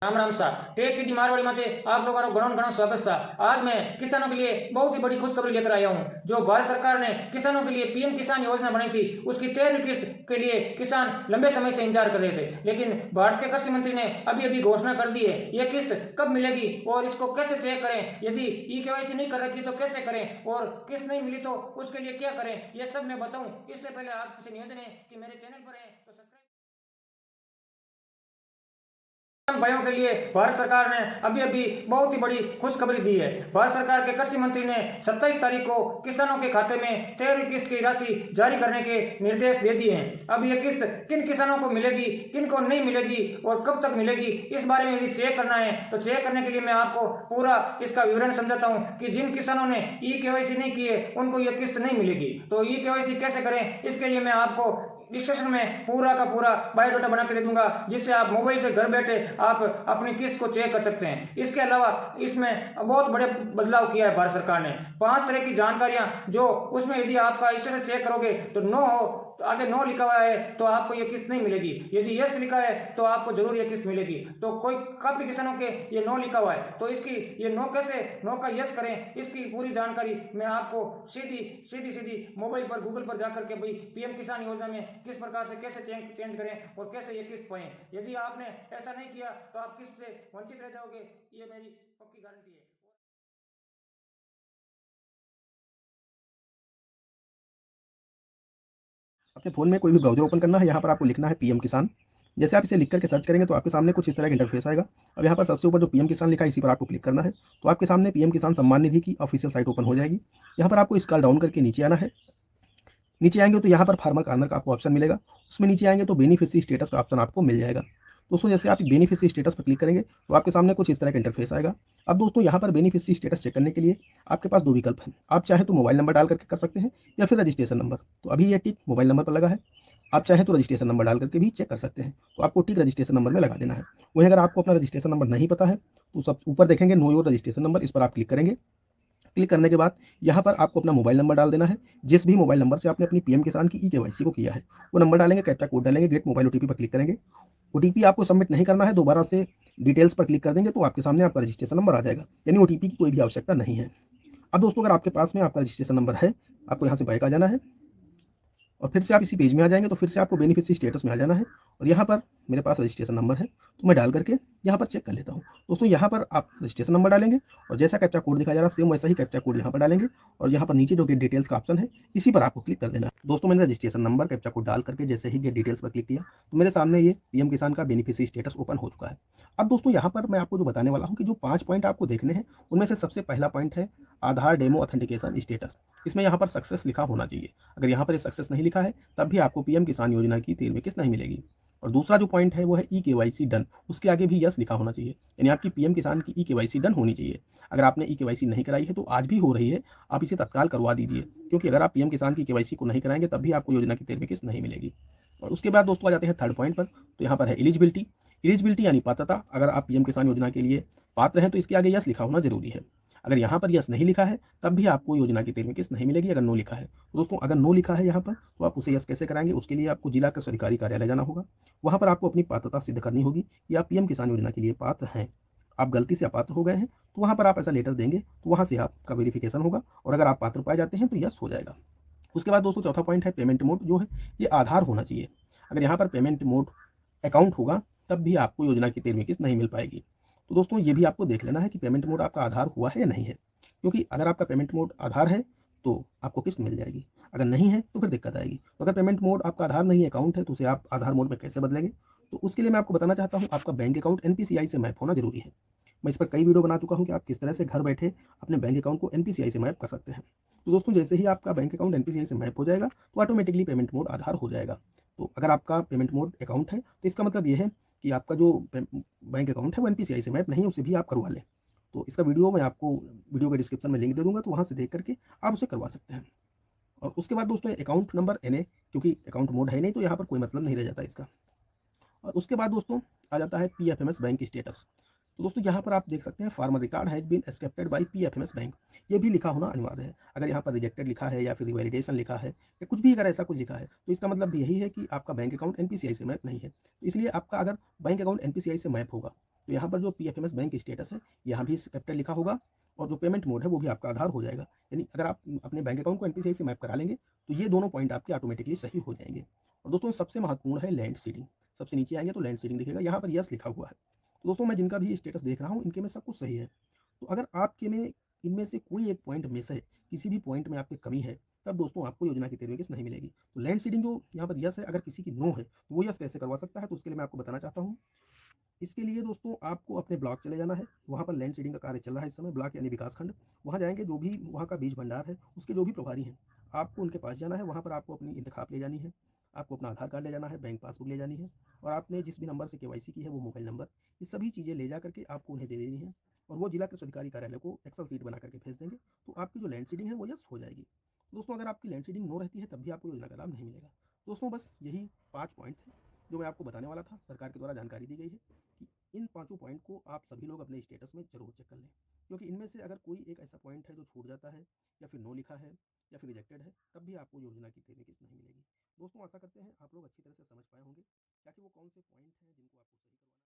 राम राम सा टेक सीधी मारवाड़ी माते आप लोगों का घणो घणो स्वागत सा। आज मैं किसानों के लिए बहुत ही बड़ी खुशखबरी लेकर आया हूँ। जो भारत सरकार ने किसानों के लिए पीएम किसान योजना बनाई थी, उसकी 13वीं किस्त के लिए किसान लंबे समय से इंतजार कर रहे थे, लेकिन भारत के कृषि मंत्री ने अभी अभी घोषणा कर दी है। यह किस्त कब मिलेगी और इसको कैसे चेक करें, यदि ई-केवाईसी नहीं कर रखी तो कैसे करें, और किस्त नहीं मिली तो उसके लिए क्या करें, यह सब मैं बताऊं। इससे पहले आपसे निवेदन है कि मेरे चैनल पर है तो सब्सक्राइब। भाइयों के लिए भारत सरकार ने अभी अभी बहुत ही बड़ी खुशखबरी दी है। भारत सरकार के कृषि मंत्री ने 27 तारीख को किसानों के खाते में 13वीं किस्त की राशि जारी करने के निर्देश दे दिए हैं। अब यह किस्त किन किसानों को मिलेगी, किन को नहीं मिलेगी और कब तक मिलेगी, इस बारे में यदि चेक करना है तो चेक करने के लिए मैं आपको पूरा इसका विवरण समझाता हूँ कि जिन किसानों ने ई-केवाईसी नहीं की है उनको यह किस्त नहीं मिलेगी। तो ई-केवाईसी कैसे करें, इसके लिए मैं आपको डिस्क्रिप्शन में पूरा का पूरा बायोडाटा बना के दे दूंगा, जिससे आप मोबाइल से घर बैठे आप अपनी किस्त को चेक कर सकते हैं। इसके अलावा इसमें बहुत बड़े बदलाव किया है भारत सरकार ने। 5 तरह की जानकारियां जो उसमें यदि आपका स्टेटस चेक करोगे तो नो हो, तो आगे नो लिखा हुआ है तो आपको ये किस्त नहीं मिलेगी। यदि यस लिखा है तो आपको जरूर ये किस्त मिलेगी। तो कोई काफी किसानों के ये नो लिखा हुआ है, तो इसकी ये नो कैसे नो का यस करें, इसकी पूरी जानकारी मैं आपको सीधी मोबाइल पर गूगल पर जाकर के भाई पीएम किसान योजना में किस प्रकार से कैसे चेंज करें और कैसे ये किस्त पाएं। यदि आपने ऐसा नहीं किया तो आप किस्त से वंचित रह जाओगे, ये मेरी पक्की गारंटी है। अपने फ़ोन में कोई भी ब्राउज़र ओपन करना है, यहाँ पर आपको लिखना है पीएम किसान। जैसे आप इसे लिख करके सर्च करेंगे तो आपके सामने कुछ इस तरह का इंटरफेस आएगा। अब यहाँ पर सबसे ऊपर जो पीएम किसान लिखा है इसी पर आपको क्लिक करना है, तो आपके सामने पीएम किसान सम्मान निधि की ऑफिशियल साइट ओपन हो जाएगी। यहाँ पर आपको स्क्रॉल डाउन करके नीचे आना है। नीचे आएंगे तो यहाँ पर फार्मर कार्नर का आपको ऑप्शन मिलेगा, उसमें नीचे आएंगे तो बेनिफिशियरी स्टेटस का ऑप्शन आपको मिल जाएगा। दोस्तों जैसे आप बेनिफिशियरी स्टेटस पर क्लिक करेंगे तो आपके सामने कुछ इस तरह का इंटरफेस आएगा। अब दोस्तों यहाँ पर बेनिफिशियरी स्टेटस चेक करने के लिए आपके पास 2 विकल्प हैं। आप चाहे तो मोबाइल नंबर डाल करके कर सकते हैं या फिर रजिस्ट्रेशन नंबर। तो अभी ये टिक मोबाइल नंबर पर लगा है। आप चाहे तो रजिस्ट्रेशन नंबर डाल करके भी चेक कर सकते हैं, तो आपको टिक रजिस्ट्रेशन नंबर में लगा देना है। वहीं अगर आपको अपना रजिस्ट्रेशन नंबर नहीं पता है तो सब ऊपर देखेंगे नो योर रजिस्ट्रेशन नंबर, इस पर आप क्लिक करेंगे। क्लिक करने के बाद यहाँ पर आपको अपना मोबाइल नंबर डाल देना है। जिस भी मोबाइल नंबर से आपने अपनी पीएम किसान की ई-केवाईसी को किया है वो नंबर डालेंगे, कैप्चा कोड डालेंगे, गेट मोबाइल ओटीपी पर क्लिक करेंगे। ओटीपी आपको सबमिट नहीं करना है, दोबारा से डिटेल्स पर क्लिक कर देंगे तो आपके सामने आपका रजिस्ट्रेशन नंबर आ जाएगा, यानी ओटीपी की कोई भी आवश्यकता नहीं है। अब दोस्तों अगर आपके पास में आपका रजिस्ट्रेशन नंबर है, आपको यहाँ से बैक आ जाना है और फिर से आप इसी पेज में आ जाएंगे तो फिर से आपको बेनिफिशियरी स्टेटस में आ जाना है और यहाँ पर मेरे पास रजिस्ट्रेशन नंबर है तो मैं डाल करके यहाँ पर चेक कर लेता हूँ। दोस्तों यहाँ पर आप रजिस्ट्रेशन नंबर डालेंगे और जैसा कैप्चा कोड दिखाया जा रहा है सेम वैसा ही कैप्चा कोड यहाँ पर डालेंगे और यहाँ पर नीचे जो गेट डिटेल्स का ऑप्शन है इसी पर आपको क्लिक कर देना है। दोस्तों मैंने रजिस्ट्रेशन नंबर कैप्चा कोड डाल करके जैसे ही गेट डिटेल्स पर क्लिक किया तो मेरे सामने ये पीएम किसान का बेनिफिशियरी स्टेटस ओपन हो चुका है। अब दोस्तों यहाँ पर मैं आपको जो बताने वाला हूँ कि जो 5 पॉइंट आपको देखने हैं उनमें से सबसे पहला पॉइंट है आधार डेमो ऑथेंटिकेशन स्टेटस। इसमें यहाँ पर सक्सेस लिखा होना चाहिए। अगर यहाँ पर सक्सेस नहीं लिखा है तब भी आपको पीएम किसान योजना की 13वीं किस्त नहीं मिलेगी। और दूसरा जो पॉइंट है वो है ई-केवाईसी डन, उसके आगे भी यस लिखा होना चाहिए, यानी आपकी पीएम किसान की ई-केवाईसी डन होनी चाहिए। अगर आपने ई-केवाईसी नहीं कराई है तो आज भी हो रही है, आप इसे तत्काल करवा दीजिए, क्योंकि अगर आप पीएम किसान की केवाईसी को नहीं कराएंगे तब भी आपको योजना की 13वीं किस्त नहीं मिलेगी। और उसके बाद दोस्तों आ जाते हैं थर्ड पॉइंट पर, तो यहाँ पर है एलिजिबिलिटी यानी पात्रता। अगर आप पीएम किसान योजना के लिए पात्र हैं तो इसके आगे यस लिखा होना जरूरी है। अगर यहाँ पर यस नहीं लिखा है तब भी आपको योजना की 13वीं किस्त नहीं मिलेगी अगर नो लिखा है। तो दोस्तों अगर नो लिखा है यहाँ पर तो आप उसे यस कैसे कराएंगे, उसके लिए आपको जिला कृषि अधिकारी कार्यालय जाना होगा। वहाँ पर आपको अपनी पात्रता सिद्ध करनी होगी कि आप पीएम किसान योजना के लिए पात्र हैं। आप गलती से अपात्र हो गए हैं तो वहाँ पर आप ऐसा लेटर देंगे तो वहाँ से आपका वेरिफिकेशन होगा और अगर आप पात्र पाए जाते हैं तो यस हो जाएगा। उसके बाद दोस्तों चौथा पॉइंट है पेमेंट मोड, जो है ये आधार होना चाहिए। अगर यहाँ पर पेमेंट मोड अकाउंट होगा तब भी आपको योजना की 13वीं किस्त नहीं मिल पाएगी। तो दोस्तों ये भी आपको देख लेना है कि पेमेंट मोड आपका आधार हुआ है या नहीं है, क्योंकि अगर आपका पेमेंट मोड आधार है तो आपको किस्त मिल जाएगी, अगर नहीं है तो फिर दिक्कत आएगी। तो अगर पेमेंट मोड आपका आधार नहीं है, अकाउंट है, तो उसे आप आधार मोड में कैसे बदलेंगे, तो उसके लिए मैं आपको बताना चाहता हूँ आपका बैंक अकाउंट एनपीसीआई से मैप होना जरूरी है। मैं इस पर कई वीडियो बना चुका हूँ कि आप किस तरह से घर बैठे अपने बैंक अकाउंट को एनपीसीआई से मैप कर सकते हैं। तो दोस्तों जैसे ही आपका बैंक अकाउंट एनपीसीआई से मैप हो जाएगा तो ऑटोमेटिकली पेमेंट मोड आधार हो जाएगा। तो अगर आपका पेमेंट मोड अकाउंट है तो इसका मतलब ये है कि आपका जो बैंक अकाउंट है वो एनपीसीआई से मैप नहीं है, उसे भी आप करवा लें। तो इसका वीडियो मैं आपको वीडियो के डिस्क्रिप्शन में लिंक दे दूंगा, तो वहाँ से देख करके आप उसे करवा सकते हैं। और उसके बाद दोस्तों अकाउंट नंबर एनए, क्योंकि अकाउंट मोड है नहीं तो यहाँ पर कोई मतलब नहीं रह जाता इसका। और उसके बाद दोस्तों आ जाता है पीएफएमएस बैंक स्टेटस। तो दोस्तों यहाँ पर आप देख सकते हैं farmer record has been accepted by PFMS bank, ये भी लिखा होना अनिवार्य है। अगर यहाँ पर रिजेक्टेड लिखा है या फिर रिवैलिडेशन लिखा है या कुछ भी अगर ऐसा कुछ लिखा है तो इसका मतलब यही है कि आपका बैंक अकाउंट एनपीसीआई से मैप नहीं है। तो इसलिए आपका अगर बैंक अकाउंट एनपीसीआई से मैप होगा तो यहाँ पर जो पीएफएमएस बैंक स्टेटस है, यहाँ भी कैपिटल लिखा होगा और जो पेमेंट मोड है वो भी आपका आधार हो जाएगा। यानी अगर आप अपने बैंक अकाउंट को एनपीसीआई से मैप करा लेंगे तो ये दोनों पॉइंट आपके ऑटोमेटिकली सही हो जाएंगे। और दोस्तों सबसे महत्वपूर्ण है लैंड सीडिंग। सबसे नीचे आएंगे तो लैंड सीडिंग दिखेगा, यहाँ पर यस लिखा हुआ है। तो दोस्तों मैं जिनका भी स्टेटस देख रहा हूँ इनके में सब कुछ सही है। तो अगर आपके में इनमें से कोई एक पॉइंट मिस है, किसी भी पॉइंट में आपकी कमी है, तब दोस्तों आपको योजना की 13वीं किस्त नहीं मिलेगी। तो लैंड सीडिंग जो यहाँ पर यस है, अगर किसी की नो है तो वो यस कैसे करवा सकता है, तो उसके लिए मैं आपको बताना चाहता हूँ। इसके लिए दोस्तों आपको अपने ब्लॉक चले जाना है, वहाँ पर लैंड सीडिंग का कार्य चल रहा है इस समय, ब्लॉक यानी विकास खंड। वहाँ जाएंगे, जो भी वहाँ का बीज भंडार है उसके जो भी प्रभारी हैं, आपको उनके पास जाना है। वहाँ पर आपको अपनी इंतखाब ले जानी है, आपको अपना आधार कार्ड ले जाना है, बैंक पासबुक ले जानी है, और आपने जिस भी नंबर से केवाईसी की है वो मोबाइल नंबर, ये सभी चीज़ें ले जा करके आपको उन्हें दे देनी है। और वो जिला कृषि अधिकारी कार्यालय को एक्सेल सीट बना करके भेज देंगे, तो आपकी जो लैंड सीडिंग है वो यस हो जाएगी। दोस्तों अगर आपकी लैंड सीडिंग नो रहती है तब भी आपको योजना का लाभ नहीं मिलेगा। दोस्तों बस यही 5 पॉइंट थे जो मैं आपको बताने वाला था, सरकार के द्वारा जानकारी दी गई है कि इन पाँचों पॉइंट को आप सभी लोग अपने स्टेटस में ज़रूर चेक कर लें, क्योंकि इनमें से अगर कोई एक ऐसा पॉइंट है जो छूट जाता है या फिर नो लिखा है या फिर रिजेक्टेड है, तब भी आपको योजना की 13वीं किस्त नहीं मिलेगी। दोस्तों आशा करते हैं आप लोग अच्छी तरह से समझ पाए होंगे, ताकि वो कौन से पॉइंट हैं जिनको आपको सही करवाना है।